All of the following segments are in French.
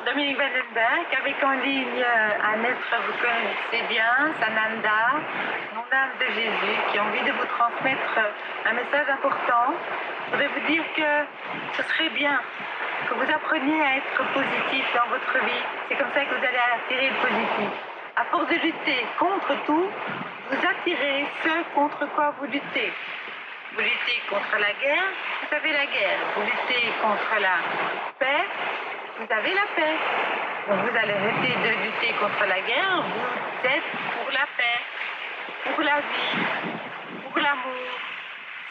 Dominique Vandenberg, avec en ligne un être que vous connaissez bien, Sananda, nom d'âme de Jésus, qui a envie de vous transmettre un message important. Je voudrais vous dire que ce serait bien que vous appreniez à être positif dans votre vie. C'est comme ça que vous allez attirer le positif. À force de lutter contre tout, vous attirez ce contre quoi vous luttez. Vous luttez contre la guerre, vous avez la guerre. Vous luttez contre la paix, vous avez la paix. Donc vous allez arrêter de lutter contre la guerre, vous êtes pour la paix, pour la vie, pour l'amour.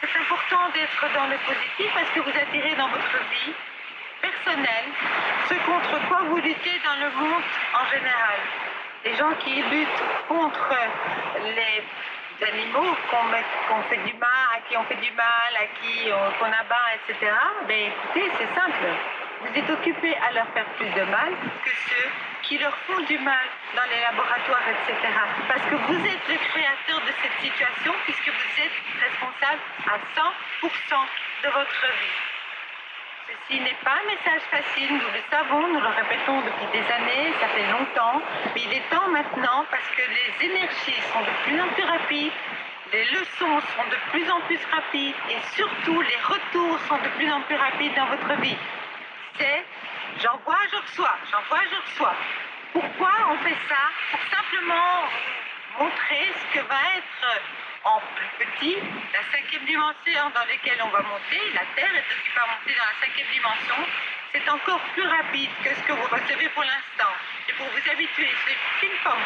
C'est important d'être dans le positif parce que vous attirez dans votre vie personnelle ce contre quoi vous luttez dans le monde en général. Les gens qui luttent contre les animaux qu'on fait du mal, à qui on fait du mal, à qui qu'on abat, etc. Ben écoutez, c'est simple. Vous êtes occupés à leur faire plus de mal que ceux qui leur font du mal dans les laboratoires, etc. Parce que vous êtes le créateur de cette situation puisque vous êtes responsable à 100% de votre vie. Ceci n'est pas un message facile, nous le savons, nous le répétons depuis des années, ça fait longtemps, mais il est temps maintenant parce que les énergies sont de plus en plus rapides, les leçons sont de plus en plus rapides et surtout les retours sont de plus en plus rapides dans votre vie. C'est j'envoie, je reçois, j'envoie, je reçois. Pourquoi on fait ça? Pour simplement montrer ce que va être en plus petit la 5e dimension dans laquelle on va monter. La Terre est occupée à monter dans la 5e dimension. C'est encore plus rapide que ce que vous recevez pour l'instant. Et pour vous habituer, c'est ping-pong.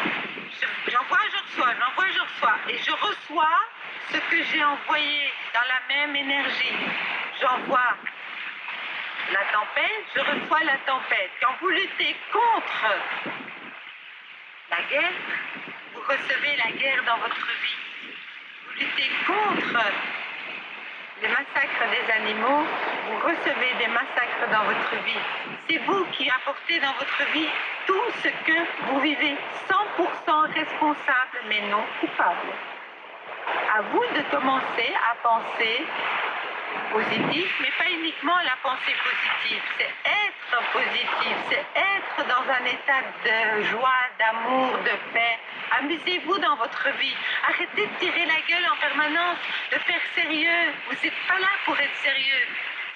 J'envoie, je reçois, j'envoie, je reçois. Et je reçois ce que j'ai envoyé dans la même énergie. J'envoie la tempête, je reçois la tempête. Quand vous luttez contre la guerre, vous recevez la guerre dans votre vie. Vous luttez contre les massacres des animaux, vous recevez des massacres dans votre vie. C'est vous qui apportez dans votre vie tout ce que vous vivez, 100% responsable, mais non coupable. À vous de commencer à penser positif, mais pas uniquement la pensée positive, c'est être positif, c'est être dans un état de joie, d'amour, de paix. Amusez-vous dans votre vie, arrêtez de tirer la gueule en permanence, de faire sérieux, vous n'êtes pas là pour être sérieux.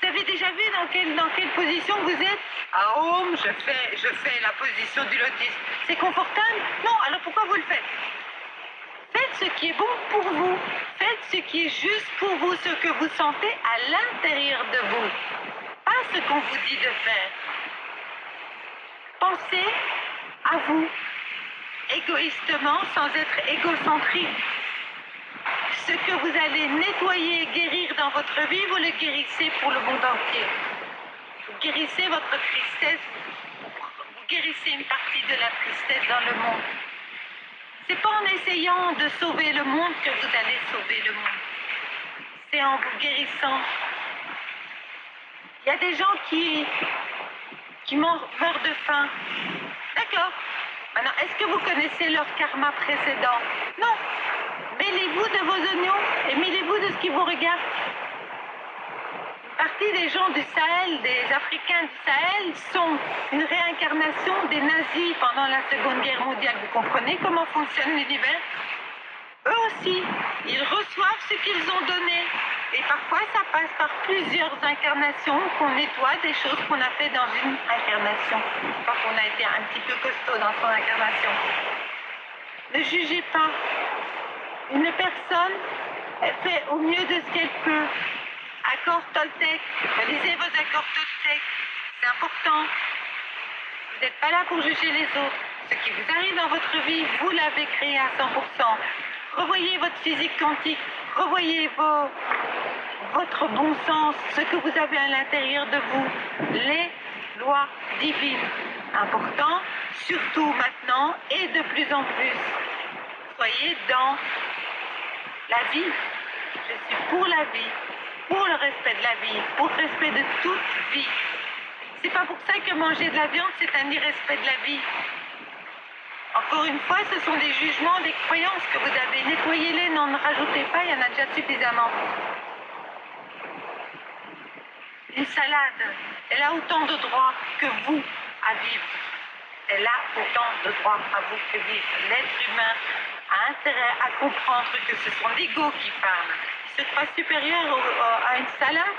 Vous avez déjà vu dans quelle position vous êtes? À home, je fais la position du lotus. C'est confortable? Non, alors pourquoi vous le faites? Faites ce qui est bon pour vous. Faites ce qui est juste pour vous, ce que vous sentez à l'intérieur de vous. Pas ce qu'on vous dit de faire. Pensez à vous, égoïstement, sans être égocentrique. Ce que vous allez nettoyer et guérir dans votre vie, vous le guérissez pour le monde entier. Vous guérissez votre tristesse, vous guérissez une partie de la tristesse dans le monde. C'est pas en essayant de sauver le monde que vous allez sauver le monde. C'est en vous guérissant. Il y a des gens qui meurent de faim. D'accord. Maintenant, est-ce que vous connaissez leur karma précédent? Non. Mêlez-vous de vos oignons et mêlez-vous de ce qui vous regarde. Une partie des gens du Sahel, des Africains du Sahel, sont une réincarnation des nazis pendant la Seconde Guerre mondiale. Vous comprenez comment fonctionne l'univers? Eux aussi, ils reçoivent ce qu'ils ont donné. Et parfois, ça passe par plusieurs incarnations qu'on nettoie des choses qu'on a fait dans une incarnation. Quand on a été un petit peu costaud dans son incarnation. Ne jugez pas. Une personne, elle fait au mieux de ce qu'elle peut. Accord Toltec, lisez vos accords Toltec, c'est important. Vous n'êtes pas là pour juger les autres. Ce qui vous arrive dans votre vie, vous l'avez créé à 100%. Revoyez votre physique quantique, revoyez votre bon sens, ce que vous avez à l'intérieur de vous, les lois divines. Important, surtout maintenant et de plus en plus. Soyez dans la vie. Je suis pour la vie. Pour le respect de la vie, pour le respect de toute vie. C'est pas pour ça que manger de la viande, c'est un irrespect de la vie. Encore une fois, ce sont des jugements, des croyances que vous avez. Nettoyez-les, n'en rajoutez pas, il y en a déjà suffisamment. Une salade, elle a autant de droits que vous à vivre. Elle a autant de droits à vous que vivre. L'être humain a intérêt à comprendre que ce sont l'ego qui parle. Il se croit supérieur à une salade.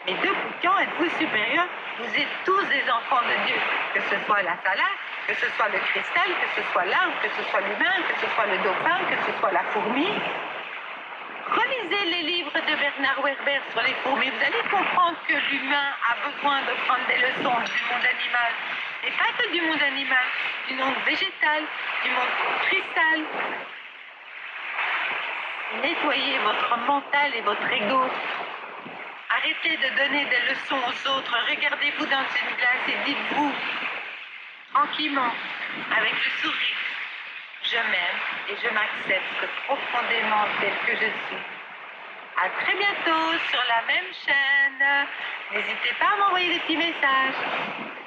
Mais depuis quand êtes-vous supérieur? Vous êtes tous des enfants de Dieu. Que ce soit la salade, que ce soit le cristal, que ce soit l'arbre, que ce soit l'humain, que ce soit le dauphin, que ce soit la fourmi. Relisez les livres de Bernard Werber sur les fourmis. Vous allez comprendre que l'humain a besoin de prendre des leçons du monde animal. Et pas que du monde animal, du monde végétal, du monde cristal. Nettoyez votre mental et votre ego. Arrêtez de donner des leçons aux autres. Regardez-vous dans une glace et dites-vous, tranquillement, avec le sourire, je m'aime et je m'accepte profondément tel que je suis. À très bientôt sur la même chaîne. N'hésitez pas à m'envoyer des petits messages.